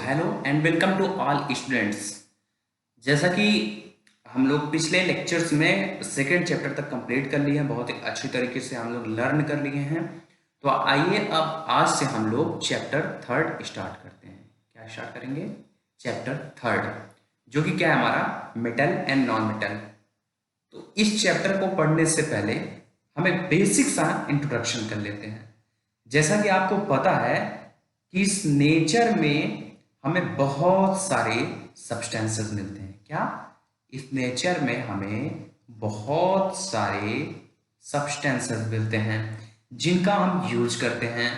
Hello and welcome to all students. जैसा कि हम लोग पिछले लेक्चर्स में सेकेंड चैप्टर तक कंप्लीट कर लिए हैं, बहुत ही अच्छी तरीके से हम लोग लर्न कर लिए हैं। तो आइए अब आज से हम लोग चैप्टर थर्ड स्टार्ट करते हैं। क्या स्टार्ट करेंगे? चैप्टर थर्ड, जो कि क्या है हमारा मेटल एंड नॉन मेटल। तो इस चैप्टर को पढ़ने से पहले हमें बेसिक सा इंट्रोडक्शन कर लेते हैं। जैसा कि आपको पता है कि इस नेचर में हमें बहुत सारे सब्सटेंसेस मिलते हैं। क्या? इस नेचर में हमें बहुत सारे सब्सटेंसेस मिलते हैं जिनका हम यूज करते हैं।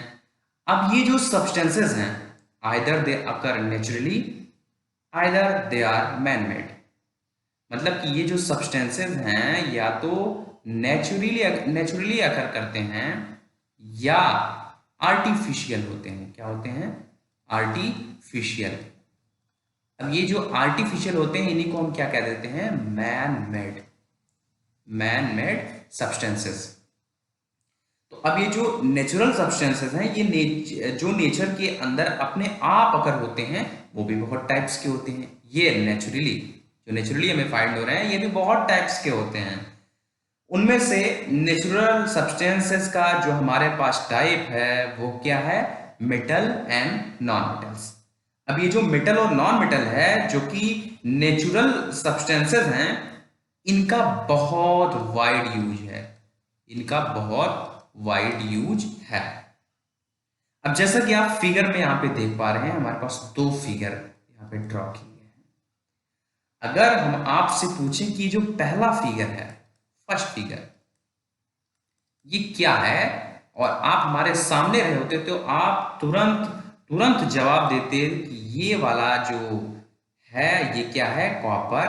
अब ये जो सब्सटेंसेस हैं, either they occur naturally, either they are man made. मतलब कि ये जो सब्सटेंसेस हैं या तो नेचुरली अकर करते हैं या आर्टिफिशियल होते हैं। क्या होते हैं? आर्टिफिशियल। अब ये जो आर्टिफिशियल होते हैं इन्हीं को हम क्या कह देते हैं? Man made substances. तो अब ये जो नेचुरल सब्सटेंसेस हैं, ये जो नेचर के अंदर अपने आप अगर होते हैं वो भी बहुत टाइप्स के होते हैं। ये नेचुरली हमें फाइंड हो रहे हैं, ये भी बहुत टाइप्स के होते हैं। उनमें से नेचुरल सब्सटेंसेस का जो हमारे पास टाइप है वो क्या है? Metal and non metals. अब ये जो मेटल और नॉन मेटल है, जो कि नेचुरल सब्सटेंसेस हैं, इनका बहुत वाइड यूज है। इनका बहुत वाइड यूज है। अब जैसा कि आप फिगर में यहां पे देख पा रहे हैं, हमारे पास दो फिगर यहां पे ड्रॉ किए हैं। अगर हम आपसे पूछें कि जो पहला फिगर है, फर्स्ट फिगर, ये क्या है, और आप हमारे सामने रहे होते तो आप तुरंत तुरंत जवाब देते कि ये वाला जो है ये क्या है? कॉपर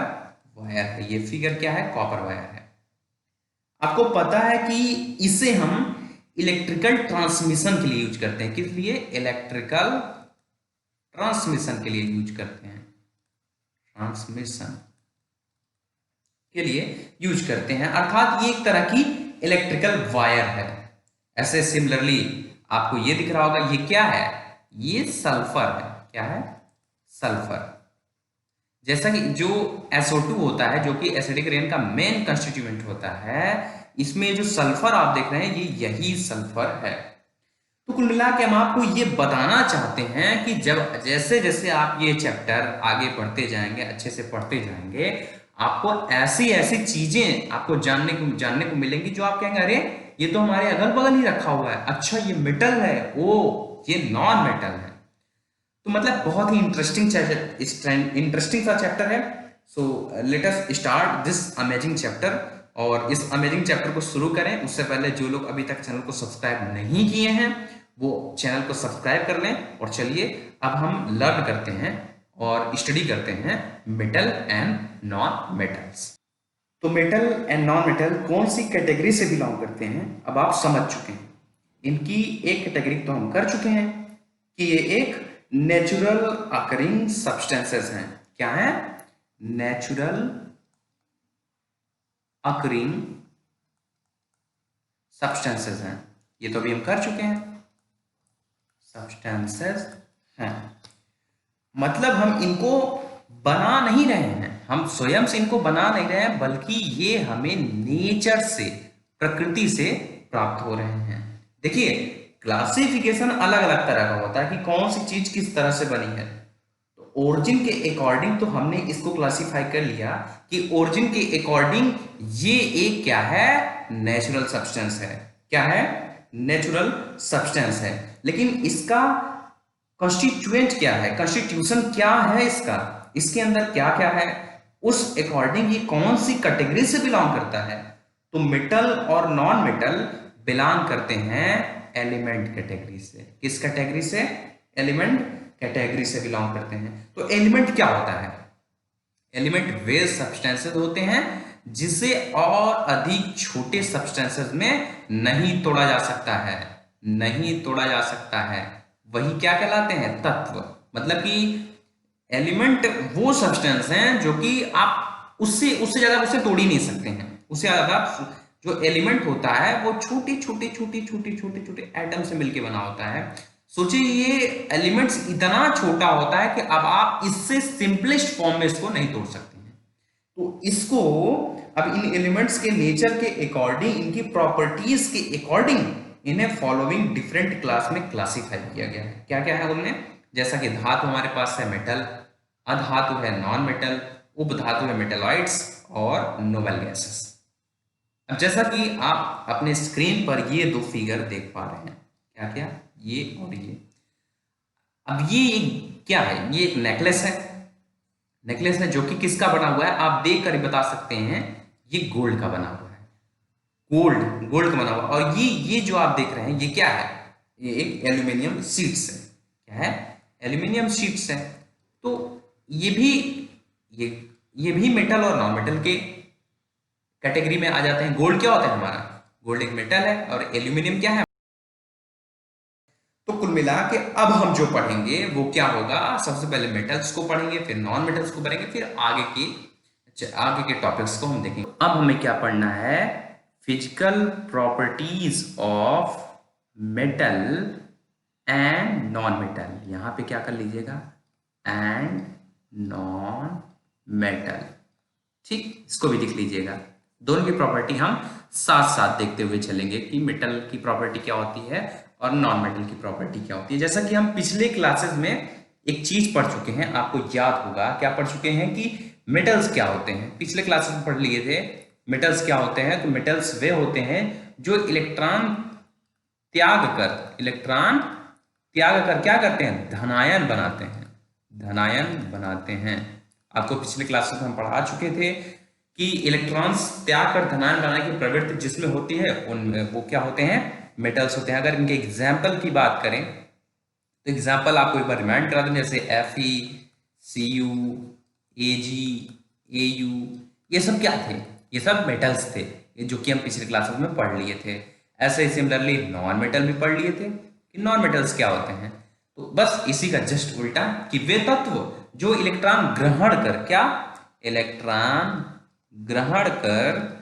वायर है। ये फिगर क्या है? कॉपर वायर है। आपको पता है कि इसे हम इलेक्ट्रिकल ट्रांसमिशन के लिए यूज करते हैं। किस लिए? इलेक्ट्रिकल ट्रांसमिशन के लिए यूज करते हैं। ट्रांसमिशन के लिए यूज करते हैं, अर्थात ये एक तरह की इलेक्ट्रिकल वायर है। ऐसे सिमिलरली आपको ये दिख रहा होगा, ये क्या है? ये सल्फर है। क्या है? सल्फर। जैसा कि जो SO2 होता है, जो कि एसिडिक रेन का मेन कंस्टिट्यूएंट होता है, इसमें जो सल्फर आप देख रहे हैं ये यही सल्फर है। तो कुल मिला के हम आपको ये बताना चाहते हैं कि जब जैसे जैसे आप ये चैप्टर आगे पढ़ते जाएंगे, अच्छे से पढ़ते जाएंगे, आपको ऐसी ऐसी चीजें आपको जानने को मिलेंगी जो आप कहेंगे अरे ये तो हमारे अगल बगल ही रखा हुआ है, अच्छा ये मेटल है, ओ ये नॉन मेटल है। तो मतलब बहुत ही इंटरेस्टिंग सा चैप्टर है। So let us start this amazing chapter. और इस अमेजिंग चैप्टर को शुरू करें उससे पहले जो लोग अभी तक चैनल को सब्सक्राइब नहीं किए हैं वो चैनल को सब्सक्राइब कर लें। और चलिए अब हम लर्न करते हैं और स्टडी करते हैं मेटल एंड नॉन मेटल्स। तो मेटल एंड नॉन मेटल कौन सी कैटेगरी से बिलोंग करते हैं अब आप समझ चुके हैं। इनकी एक कैटेगरी तो हम कर चुके हैं कि ये एक नेचुरल अकरिंग सब्सटेंसेस हैं। क्या है? नेचुरल अकरिंग सब्सटेंसेस हैं। ये तो अभी हम कर चुके हैं, सब्सटेंसेस हैं। मतलब हम इनको बना नहीं रहे हैं, हम स्वयं से इनको बना नहीं रहे हैं, बल्कि ये हमें नेचर से, प्रकृति से प्राप्त हो रहे हैं। देखिए क्लासिफिकेशन अलग अलग तरह का होता है कि कौन सी चीज किस तरह से बनी है। तो ओरिजिन के अकॉर्डिंग तो हमने इसको क्लासिफाई कर लिया कि ओरिजिन के अकॉर्डिंग ये एक क्या है? नेचुरल सब्सटेंस है। क्या है? नेचुरल सब्सटेंस है। लेकिन इसका कॉन्स्टिट्यूएंट क्या है, कॉन्स्टिट्यूशन क्या है इसका, इसके अंदर क्या क्या है, उस अकॉर्डिंग ये कौन सी कैटेगरी से बिलोंग करता है। तो मेटल और नॉन मेटल बिलोंग करते हैं एलिमेंट कैटेगरी से। किस कैटेगरी से? एलिमेंट कैटेगरी से बिलोंग करते हैं। तो एलिमेंट क्या होता है? एलिमेंट वे सब्सटेंसेस होते हैं जिसे और अधिक छोटे सब्सटेंसेस में नहीं तोड़ा जा सकता है, नहीं तोड़ा जा सकता है। वही क्या कहलाते हैं? तत्व। मतलब कि एलिमेंट वो सब्सटेंस हैं जो कि आप उससे उससे ज्यादा उससे तोड़ ही नहीं सकते हैं। उससे ज्यादा जो एलिमेंट होता है वो छोटे छोटे छोटे छोटे छोटे छोटे एटम से मिलकर बना होता है। सोचिए ये एलिमेंट्स इतना छोटा होता है कि अब आप इससे सिंपलेस्ट फॉर्म में इसको नहीं तोड़ सकते हैं। तो इसको अब इन एलिमेंट्स के नेचर के अकॉर्डिंग, इनकी प्रॉपर्टीज के अकॉर्डिंग इन्हें फॉलोइंग डिफरेंट क्लास में क्लासिफाई किया गया है। क्या क्या है उनमें? जैसा कि धातु हमारे पास है मेटल, अधातु है नॉन मेटल, उपधातु है मेटेलॉइड्स और नोबल गैसेस। अब जैसा कि आप अपने स्क्रीन पर ये दो फिगर देख पा रहे हैं, क्या क्या, ये और ये। अब ये क्या है? ये एक नेकलेस है, नेकलेस है जो कि किसका बना हुआ है? आप देख कर ही बता सकते हैं, ये गोल्ड का बना हुआ है, गोल्ड गोल्ड का बना हुआ। और ये जो आप देख रहे हैं ये क्या है? ये एक एल्यूमिनियम शीट्स है। क्या है? एल्यूमिनियम शीट्स है। तो ये भी ये ये भी मेटल और नॉन मेटल के कैटेगरी में आ जाते हैं। गोल्ड क्या होता है हमारा? गोल्ड एक मेटल है और एल्यूमिनियम क्या है? तो कुल मिला के अब हम जो पढ़ेंगे वो क्या होगा? सबसे पहले मेटल्स को पढ़ेंगे, फिर नॉन मेटल्स को पढ़ेंगे, फिर आगे के टॉपिक्स को हम देखेंगे। अब हमें क्या पढ़ना है? Physical properties of metal and non metal. यहां पे क्या कर लीजिएगा? And non metal. ठीक, इसको भी लिख लीजिएगा। दोनों की प्रॉपर्टी हम साथ साथ देखते हुए चलेंगे कि मेटल की प्रॉपर्टी क्या होती है और नॉन मेटल की प्रॉपर्टी क्या होती है। जैसा कि हम पिछले क्लासेस में एक चीज पढ़ चुके हैं, आपको याद होगा क्या पढ़ चुके हैं कि मेटल्स क्या होते हैं। पिछले क्लासेस में पढ़ लिए थे मेटल्स क्या होते हैं। तो मेटल्स वे होते हैं जो इलेक्ट्रॉन त्याग कर क्या करते हैं? धनायन बनाते हैं, धनायन बनाते हैं। आपको पिछले क्लासेस में हम पढ़ा चुके थे कि इलेक्ट्रॉन्स त्याग कर धनायन बनाने की प्रवृत्ति जिसमें होती है उनमें वो क्या होते हैं? मेटल्स होते हैं। अगर इनके एग्जाम्पल की बात करें तो एग्जाम्पल आपको एक बार रिमाइंड करा दूं, जैसे Fe, Cu, Ag, Au, ये सब क्या थे? ये सब मेटल्स थे, ये जो कि हम पिछले क्लासेस में पढ़ लिए थे। ऐसे ही सिमिलरली नॉन मेटल भी पढ़ लिए थे कि नॉन मेटल्स क्या होते हैं। तो बस इसी का जस्ट उल्टा कि वे तत्व जो इलेक्ट्रॉन ग्रहण कर, क्या? इलेक्ट्रॉन ग्रहण कर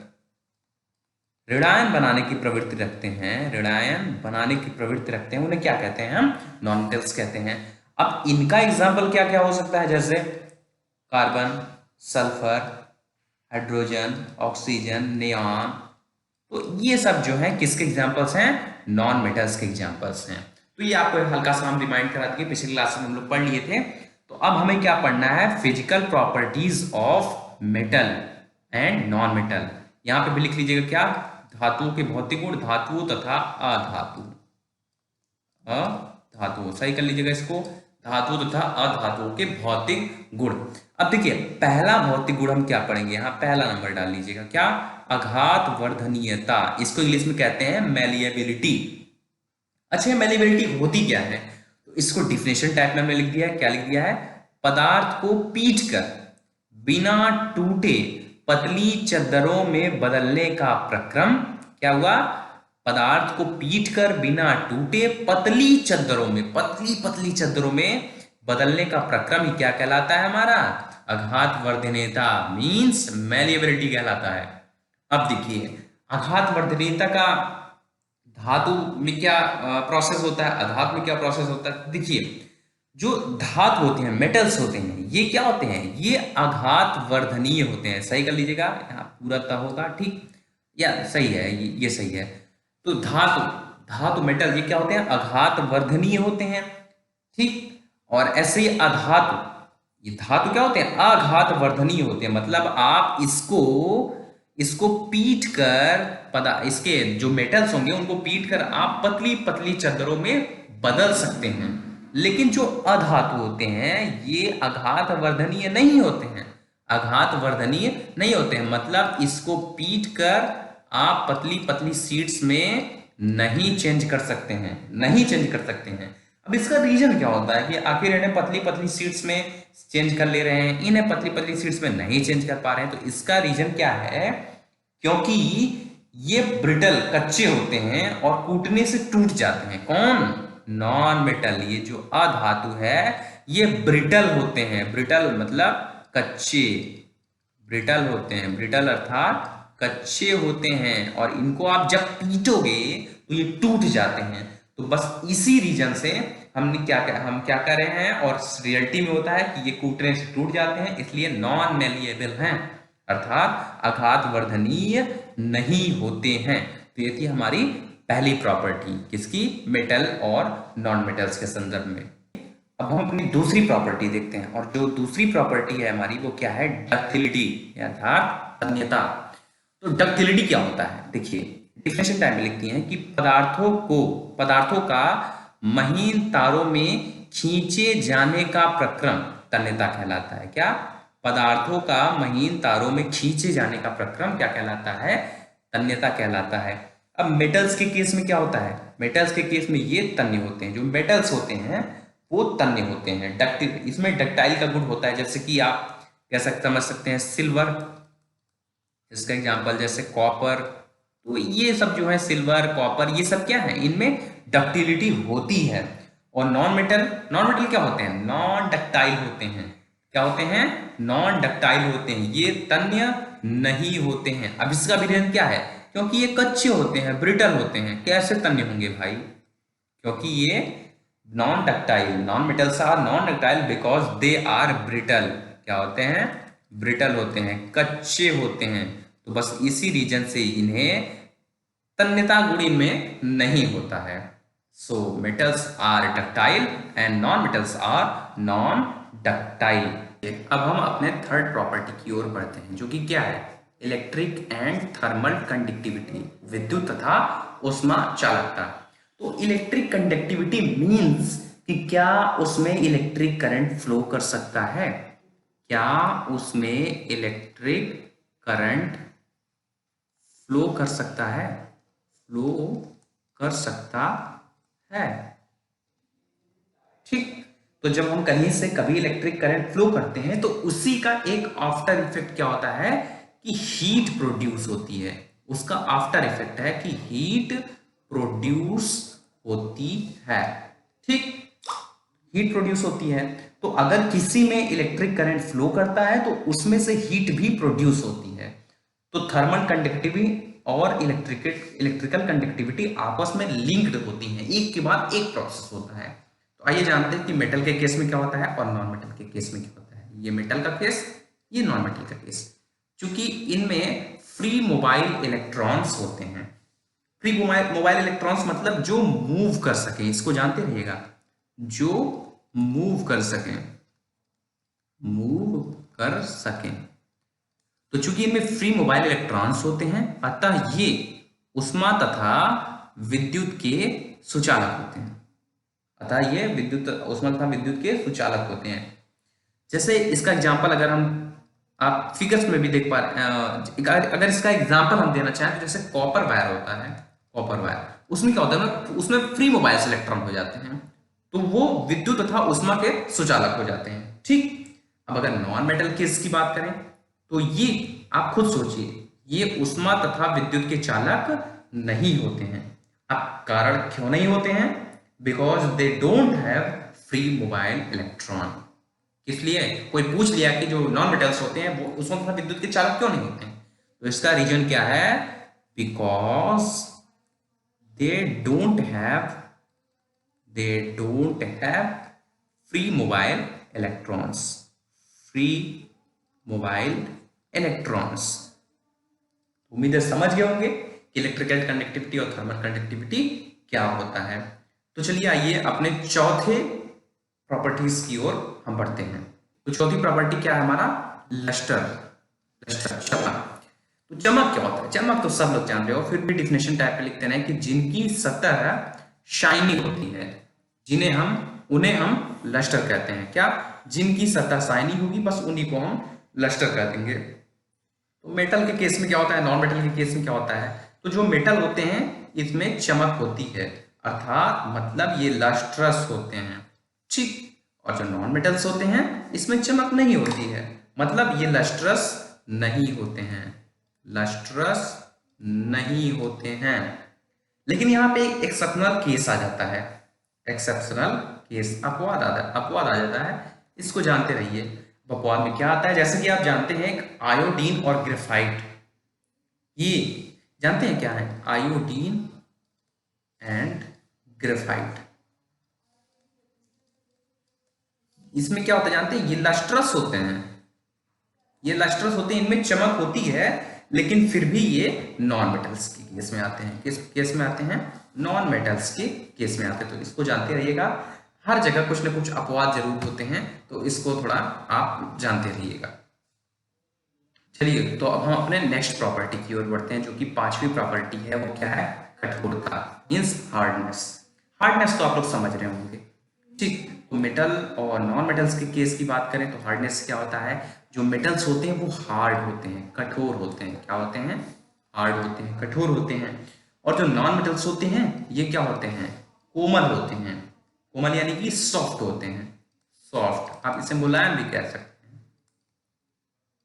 ऋणायन बनाने की प्रवृत्ति रखते हैं, ऋणायन बनाने की प्रवृत्ति रखते हैं, उन्हें क्या कहते हैं? हम नॉन मेटल्स कहते हैं। अब इनका एग्जाम्पल क्या क्या हो सकता है? जैसे carbon, sulphur, hydrogen, oxygen, neon. तो ये सब जो है किसके एग्जाम्पल्स हैं? नॉन मेटल्स के एग्जाम्पल्स हैं। तो ये आपको हल्का सा हम रिमाइंड करा दिए, पिछले क्लास में हम लोग पढ़ लिए थे। तो अब हमें क्या पढ़ना है? Physical properties of metal and non metal. यहां पे भी लिख लीजिएगा क्या? धातुओं के भौतिक गुण, धातुओं तथा अधातु, अधातुओं, सही कर लीजिएगा इसको, धातुओं तथा अधातुओं के भौतिक गुण। अब देखिए पहला भौतिक गुण हम क्या पढ़ेंगे? यहाँ पहला नंबर डाल लीजिएगा, क्या? आघात वर्धनीयता। इसको इंग्लिश में कहते हैं मैलिएबिलिटी। अच्छा, मैलिएबिलिटी होती क्या है? तो इसको डिफिनेशन टाइप में हमने लिख दिया है। क्या लिख दिया है? पदार्थ को पीट कर बिना टूटे पतली चद्दरों में बदलने का प्रक्रम। क्या हुआ? पदार्थ को पीट कर बिना टूटे पतली चद्दरों में, पतली पतली चद्दरों में बदलने का प्रक्रम ही क्या कहलाता है? हमारा आघात वर्धनीयता मींस मैलिएबिलिटी कहलाता है। अब देखिए आघात वर्धनीयता का धातु में क्या प्रोसेस होता है, अधातु में क्या प्रोसेस होता है? देखिए जो धातु होते हैं, मेटल्स होते हैं, ये क्या होते हैं? ये आघात वर्धनीय होते हैं। सही कर लीजिएगा, यहाँ पूरा ता होगा, ठीक या सही है? ये सही है। तो धातु मेटल ये क्या होते हैं? आघात वर्धनीय होते हैं, ठीक। और ऐसे ही अधातु, ये धातु क्या होते हैं? आघात वर्धनीय होते हैं। मतलब आप इसको पीट कर इसके जो मेटल्स होंगे उनको पीट कर आप पतली पतली चद्दरों में बदल सकते हैं। लेकिन जो अधातु होते हैं ये आघात वर्धनीय नहीं होते हैं, आघात वर्धनीय नहीं होते हैं। मतलब इसको पीट कर आप पतली पतली शीट्स में नहीं चेंज कर सकते हैं, नहीं चेंज कर सकते हैं। अब इसका रीजन क्या होता है कि आखिर इन्हें पतली पतली शीट्स में चेंज कर ले रहे हैं, इन्हें पतली पतली शीट्स में नहीं चेंज कर पा रहे हैं? तो इसका रीजन क्या है? क्योंकि ये ब्रिटल, कच्चे होते हैं और कूटने से टूट जाते हैं। कौन? Non metal. ये जो अधातु है ये ब्रिटल होते हैं। ब्रिटल मतलब कच्चे, ब्रिटल होते हैं, ब्रिटल अर्थात कच्चे होते हैं। और इनको आप जब पीटोगे तो ये टूट जाते हैं। तो बस इसी रीजन से हम क्या कर रहे हैं, और रियलिटी में होता है कि ये कूटने से टूट जाते हैं, इसलिए नॉन मेलिएबल हैं, अर्थात आघात वर्धनीय नहीं होते हैं। तो ये थी हमारी पहली प्रॉपर्टी, किसकी? मेटल और नॉन मेटल्स के संदर्भ में। अब हम अपनी दूसरी प्रॉपर्टी देखते हैं, और जो दूसरी प्रॉपर्टी है हमारी वो क्या है? डक्टिलिटी, अर्थात तन्यता। तो डक्टिलिटी क्या होता है? देखिए डिफिनेशन टाइप में लिखती हैं कि पदार्थों का महीन तारों में खींचे जाने का प्रक्रम तन्यता कहलाता है। क्या? पदार्थों का महीन तारों में खींचे जाने का प्रक्रम क्या कहलाता है? तन्यता कहलाता है। अब मेटल्स के केस में क्या होता है? मेटल्स के केस में ये तन्य होते हैं, जो मेटल्स होते हैं वो तन्य होते हैं। डक्टिल, इसमें डक्टाइल का गुण होता है, जैसे कि आप कैसे समझ सकते हैं, सिल्वर, इसका एग्जांपल जैसे कॉपर। तो ये सब जो है सिल्वर, कॉपर, ये सब क्या है? इनमें डक्टिलिटी होती है। और नॉन मेटल क्या होते हैं? नॉन डक्टाइल होते हैं। क्या होते हैं? नॉन डक्टाइल होते हैं, ये तन्य नहीं होते हैं। अब इसका भी रीजन क्या है? क्योंकि ये कच्चे होते हैं, ब्रिटल होते हैं। कैसे तन्य होंगे भाई? क्योंकि ये non ductile, non metals are non ductile because they are brittle. क्या होते हैं? ब्रिटल होते हैं, कच्चे होते हैं। तो बस इसी रीजन से इन्हें तन्यता गुण इनमें नहीं होता है। So metals are ductile and non metals are non ductile. अब हम अपने थर्ड प्रॉपर्टी की ओर बढ़ते हैं, जो कि क्या है? इलेक्ट्रिक एंड थर्मल कंडक्टिविटी, विद्युत तथा ऊष्मा चालकता। तो इलेक्ट्रिक कंडक्टिविटी मींस कि क्या उसमें इलेक्ट्रिक करंट फ्लो कर सकता है? क्या उसमें इलेक्ट्रिक करंट फ्लो कर सकता है? फ्लो कर सकता है, ठीक। तो जब हम कहीं से कभी इलेक्ट्रिक करंट फ्लो करते हैं तो उसी का एक आफ्टर इफेक्ट क्या होता है कि हीट प्रोड्यूस होती है। उसका आफ्टर इफेक्ट है कि हीट प्रोड्यूस होती है, ठीक। हीट प्रोड्यूस होती है। तो अगर किसी में इलेक्ट्रिक करंट फ्लो करता है तो उसमें से हीट भी प्रोड्यूस होती है। तो थर्मल कंडक्टिविटी और इलेक्ट्रिकल कंडक्टिविटी आपस में लिंक्ड होती हैं, एक के बाद एक प्रोसेस होता है। तो आइए जानते हैं कि मेटल के केस में क्या होता है और नॉन मेटल के केस में क्या होता है। ये मेटल का केस, ये नॉन मेटल का केस। चूंकि इनमें फ्री मोबाइल इलेक्ट्रॉन्स होते हैं। फ्री मोबाइल इलेक्ट्रॉन्स मतलब जो मूव कर सके, इसको जानते रहिएगा, जो मूव कर सके, मूव कर सके। तो चूंकि इनमें फ्री मोबाइल इलेक्ट्रॉन्स होते हैं, अतः ये ऊष्मा तथा विद्युत के सुचालक होते हैं। अतः ये ऊष्मा तथा विद्युत के सुचालक होते हैं। जैसे इसका एग्जांपल अगर हम आप फिगर्स में भी देख पा रहे, अगर इसका एग्जांपल हम देना चाहें तो जैसे कॉपर वायर होता है, कॉपर वायर, उसमें क्या होता है ना, उसमें फ्री मोबाइल इलेक्ट्रॉन हो जाते हैं, तो वो विद्युत तथा ऊष्मा के सुचालक हो जाते हैं, ठीक। अब अगर नॉन मेटल केस की बात करें तो ये आप खुद सोचिए, ये ऊष्मा तथा विद्युत के चालक नहीं होते हैं। अब कारण क्यों नहीं होते हैं? Because they don't have free mobile electron. इसलिए कोई पूछ लिया कि जो नॉन मेटल्स होते हैं वो ऊष्मा तथा विद्युत के चालक क्यों नहीं होते हैं, तो इसका रीजन क्या है? Because they don't have free mobile electrons, free mobile electrons. उम्मीद है समझ गए होंगे कि इलेक्ट्रिकल कंडक्टिविटी और थर्मल कंडक्टिविटी क्या होता है। तो चलिए आइए अपने चौथे प्रॉपर्टीज की ओर हम बढ़ते हैं। तो चौथी प्रॉपर्टी क्या है हमारा? लस्टर, चमक। तो चमक क्या होता है? चमक तो सब लोग जान रहे हो, फिर भी डिफिनेशन टाइप पे लिखते हैं कि जिनकी सतह शाइनिंग होती है, उन्हें हम लस्टर कहते हैं। क्या? जिनकी सतह शाइनिंग होगी, बस उन्हीं को हम लस्टर कह देंगे। तो मेटल के केस में क्या होता है, नॉन मेटल के केस में क्या होता है? तो जो मेटल होते हैं इसमें चमक होती है, अर्थात मतलब ये लस्ट्रस होते हैं, ठीक। और जो नॉन मेटल्स होते हैं इसमें चमक नहीं होती है, मतलब ये लस्ट्रस नहीं होते हैं, लस्ट्रस नहीं होते हैं। लेकिन यहाँ पे एक एक्सेप्शनल केस आ जाता है, एक्सेप्शनल केस, अपवाद आ जाता है, इसको जानते रहिए। अपवाद में क्या आता है? जैसे कि आप जानते हैं एक आयोडीन और ग्रेफाइट, ये जानते हैं क्या है? Iodine and graphite. इसमें क्या होता है जानते हैं, ये लस्ट्रस होते हैं, ये लस्ट्रस होते हैं, इनमें चमक होती है, लेकिन फिर भी ये नॉन मेटल्स के केस में आते हैं। किस केस में आते हैं? नॉन मेटल्स के केस में आते हैं। तो इसको जानते रहिएगा, हर जगह कुछ ना कुछ अपवाद जरूर होते हैं, तो इसको थोड़ा आप जानते रहिएगा। चलिए, तो अब हम अपने नेक्स्ट प्रॉपर्टी की ओर बढ़ते हैं, जो कि पांचवी प्रॉपर्टी है। वो क्या है? कठोरता, मींस हार्डनेस। हार्डनेस तो आप लोग समझ रहे होंगे, ठीक। तो मेटल और नॉन मेटल्स के केस की बात करें तो हार्डनेस क्या होता है? जो मेटल्स होते हैं वो हार्ड होते हैं, कठोर होते हैं। क्या होते हैं? हार्ड होते हैं, कठोर होते हैं। और जो नॉन मेटल्स होते हैं ये क्या होते हैं? कोमल होते हैं। कोमल यानी कि सॉफ्ट होते हैं, सॉफ्ट। आप इसे मुलायम भी कह सकते हैं,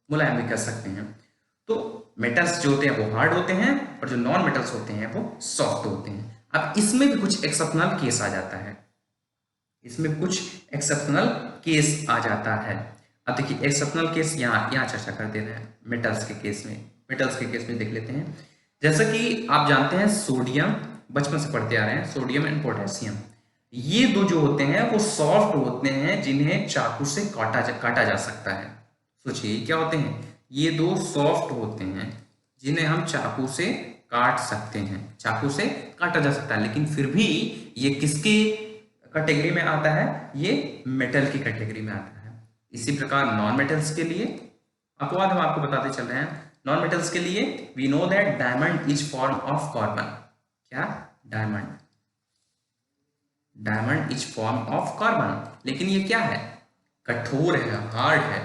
मुलायम भी कह सकते हैं। तो मेटल्स जो होते हैं वो हार्ड होते हैं, और जो नॉन मेटल्स होते हैं वो सॉफ्ट होते हैं। अब इसमें भी कुछ एक्सेप्शनल केस आ जाता है, इसमें कुछ एक्सेप्शनल केस आ जाता है। अब देखिए, एक्सेप्शनल केस यहाँ चर्चा कर दे रहे हैं मेटल्स के केस में। मेटल्स के केस में देख लेते हैं। जैसा कि आप जानते हैं, सोडियम, बचपन से पढ़ते आ रहे हैं, सोडियम एंड पोटेशियम, ये दो जो होते हैं वो सॉफ्ट होते हैं, जिन्हें चाकू से काटा जा सकता है। सोचिए क्या होते हैं? ये दो सॉफ्ट होते हैं जिन्हें हम चाकू से काट सकते हैं, चाकू से काटा जा सकता है, लेकिन फिर भी ये किसके कैटेगरी में आता है? ये मेटल की कैटेगरी में आता है। इसी प्रकार नॉन मेटल्स के लिए अपवाद हम आपको बताते चल रहे हैं। नॉन मेटल्स के लिए we know that diamond is form of carbon. क्या? Diamond, diamond is form of carbon. लेकिन ये क्या है? कठोर है, हार्ड है।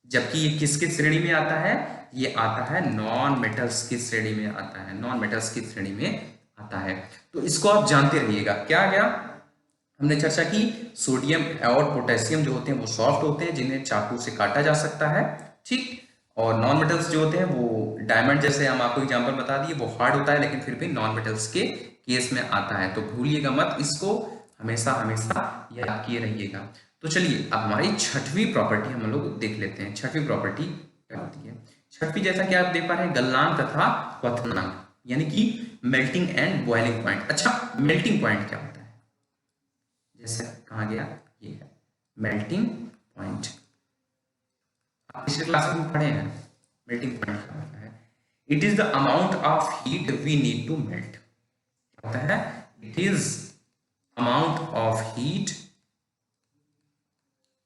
जबकि ये किसकी श्रेणी में आता है? ये आता है नॉन मेटल्स की श्रेणी में आता है, नॉन मेटल्स की श्रेणी में आता है। तो इसको आप जानते रहिएगा। क्या क्या हमने चर्चा की? सोडियम और पोटेशियम जो होते हैं वो सॉफ्ट होते हैं, जिन्हें चाकू से काटा जा सकता है, ठीक। और नॉन मेटल्स जो होते हैं वो डायमंड, जैसे हम आपको एग्जांपल बता दिए, वो हार्ड होता है, लेकिन फिर भी नॉन मेटल्स के केस में आता है। तो भूलिएगा मत, इसको हमेशा हमेशा याद किए रहिएगा। तो चलिए, अब हमारी छठवीं प्रॉपर्टी हम लोग देख लेते हैं। छठवीं प्रॉपर्टी क्या होती है? छठवीं, जैसा कि आप देख पा रहे हैं, गलनांक तथा क्वथनांक, यानी कि मेल्टिंग एंड बॉइलिंग पॉइंट। अच्छा, मेल्टिंग पॉइंट क्या होता है? जैसे कहा गया, ये है मेल्टिंग पॉइंट। आप पिछले क्लास में पढ़े हैं मेल्टिंग पॉइंट क्या होता है? It is the amount of heat we need to melt. क्या होता है? It is amount of heat,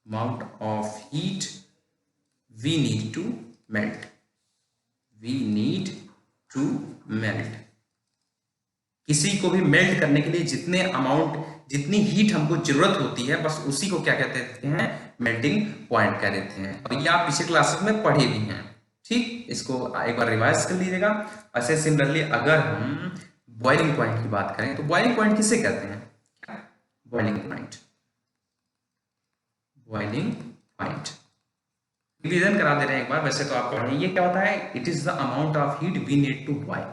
amount of heat we need to melt, we need to melt. किसी को भी मेल्ट करने के लिए जितने अमाउंट, जितनी हीट हमको जरूरत होती है, बस उसी को क्या कहते हैं? मेल्टिंग पॉइंट कह देते हैं। और ये आप पिछले क्लासेस में पढ़े भी हैं, ठीक। इसको एक बार रिवाइज कर लीजिएगा। ऐसे सिमिलरली अगर हम बॉइलिंग पॉइंट की बात करें तो बॉइलिंग पॉइंट किसे कहते हैं? Boiling point, boiling point revision करा दे रहे हैं एक बार, वैसे तो आप पढ़ें। ये क्या होता है? It is the amount of heat we need to boil,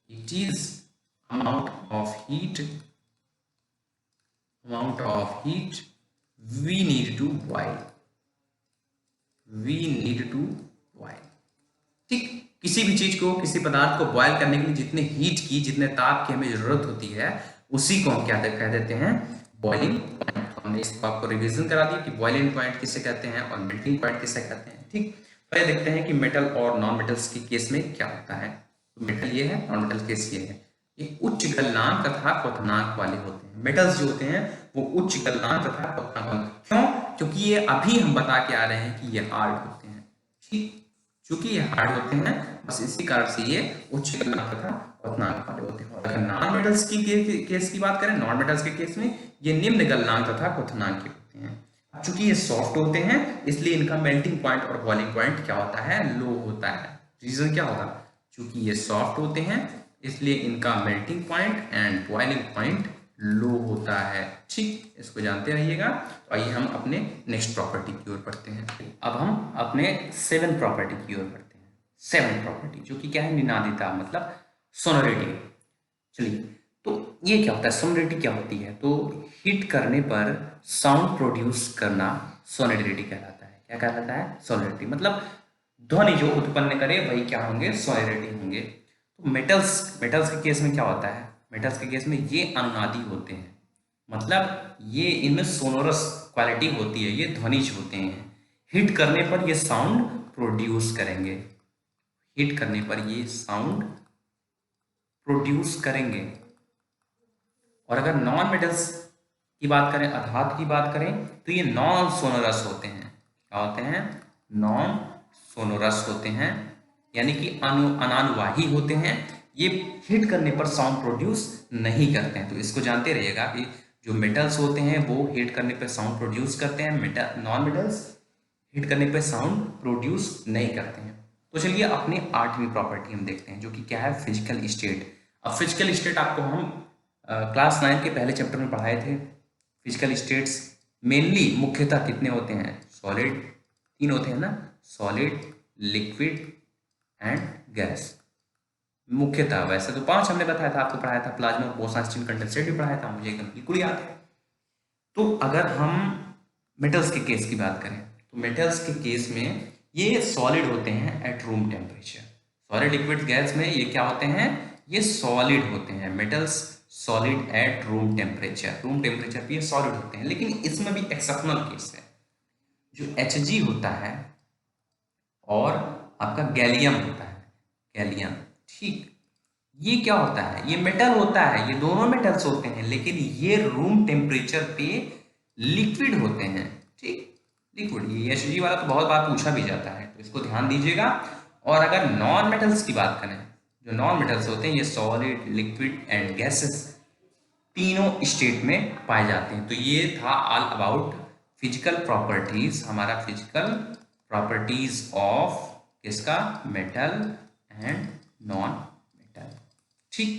it is amount of heat, amount of heat we need to boil, we need to boil, ठीक। किसी भी चीज को, किसी पदार्थ को बॉयल करने के लिए जितने हीट की, जितने ताप की हमें जरूरत होती है, उसी को हम क्या कह देते हैं? Boiling point. हमने इसको आपको रिवीजन करा दिया कि बॉइलिंग पॉइंट किसे कहते हैं और मेल्टिंग पॉइंट किसे कहते हैं, ठीक। पहले देखते हैं कि मेटल और नॉन मेटल्स के केस में क्या होता है। तो मेटल ये है, नॉन मेटल केस ये है। ये उच्च गलनांक तथा क्वथनांक वाले होते हैं। मेटल्स जो होते हैं वो उच्च गलनांक तथा क्वथनांक। क्यों? क्योंकि ये अभी हम बता के आ रहे हैं कि ये हार्ड होते हैं, ठीक। चूंकि ये हार्ड होते हैं, बस इसी कारण से ये उच्च गलनांक तथा क्वथनांक वाले होते हैं। अगर नॉन मेटल्स की केस की बात करें, नॉन मेटल्स के केस में ये निम्न गलनांक तथा क्वथनांक के होते हैं। चूंकि ये सॉफ्ट होते हैं, इसलिए इनका मेल्टिंग पॉइंट और बॉइलिंग पॉइंट क्या होता है? लो होता है। रीजन क्या होगा? चूंकि ये सॉफ्ट होते हैं, इसलिए इनका melting point and boiling point low होता है, ठीक। इसको जानते रहिएगा। तो आइए हम अपने नेक्स्ट प्रॉपर्टी की ओर बढ़ते हैं। अब हम अपने 7 प्रॉपर्टी की ओर बढ़ते हैं। 7 प्रॉपर्टी जो कि क्या है? निनादिता, मतलब सोनोरिटी। चलिए, तो ये क्या होता है? सोनोरिटी क्या होती है? तो हिट करने पर साउंड प्रोड्यूस करना सोनोरिटी कहलाता है। क्या कहलाता है? सोनोरिटी, मतलब ध्वनि जो उत्पन्न करे वही क्या होंगे? सोनोरिटी होंगे। मेटल्स के केस में क्या होता है? मेटल्स के केस में ये अनुनादी होते हैं, मतलब ये इनमें सोनोरस क्वालिटी होती है, ये ध्वनिज होते हैं। हिट करने पर ये साउंड प्रोड्यूस करेंगे, हिट करने पर ये साउंड प्रोड्यूस करेंगे। और अगर नॉन मेटल्स की बात करें, अधातु की बात करें, तो ये नॉन सोनोरस होते हैं। क्या होते हैं? नॉन सोनोरस होते हैं, यानी कि अनानुवाही होते हैं। ये हिट करने पर साउंड प्रोड्यूस नहीं करते हैं। तो इसको जानते रहिएगा कि जो मेटल्स होते हैं वो हिट करने पर साउंड प्रोड्यूस करते हैं, नॉन मेटल्स हिट करने पर साउंड प्रोड्यूस नहीं करते हैं। तो चलिए अपनी 8वीं प्रॉपर्टी हम देखते हैं, जो कि क्या है? Physical state. अब फिजिकल स्टेट आपको हम क्लास 9 के पहले चैप्टर में पढ़ाए थे। फिजिकल स्टेट्स मेनली मुख्यतः कितने होते हैं? सॉलिड, 3 होते हैं ना, सॉलिड, लिक्विड एंड गैस। मुख्यतः, वैसे तो 5 हमने बताया था, आपको पढ़ाया था, प्लाज्मा, बोसन, स्टील, कंडेंसेट भी पढ़ाया था, मुझे एकदम बिल्कुल याद है। तो अगर हम मेटल्स के केस की बात करें, तो मेटल्स के केस में ये सॉलिड होते हैं at room temperature. Solid, liquid, gas में ये क्या होते हैं? ये सॉलिड होते हैं। Metals solid at room temperature, room temperature पे ये सॉलिड होते हैं। लेकिन इसमें भी एक्सेप्शनल केस है, जो Hg होता है और आपका गैलियम होता है, गैलियम, ठीक, ये क्या होता है? ये मेटल होता है, ये दोनों मेटल्स होते हैं, लेकिन ये रूम टेम्परेचर पे लिक्विड होते हैं, ठीक, लिक्विड। ये Hg वाला तो बहुत बार पूछा भी जाता है, तो इसको ध्यान दीजिएगा। और अगर नॉन मेटल्स की बात करें, जो नॉन मेटल्स होते हैं ये सॉलिड, लिक्विड एंड गैसेस तीनों स्टेट में पाए जाते हैं। तो ये था ऑल अबाउट फिजिकल प्रॉपर्टीज, हमारा फिजिकल प्रॉपर्टीज ऑफ किसका? मेटल एंड नॉन मेटल, ठीक।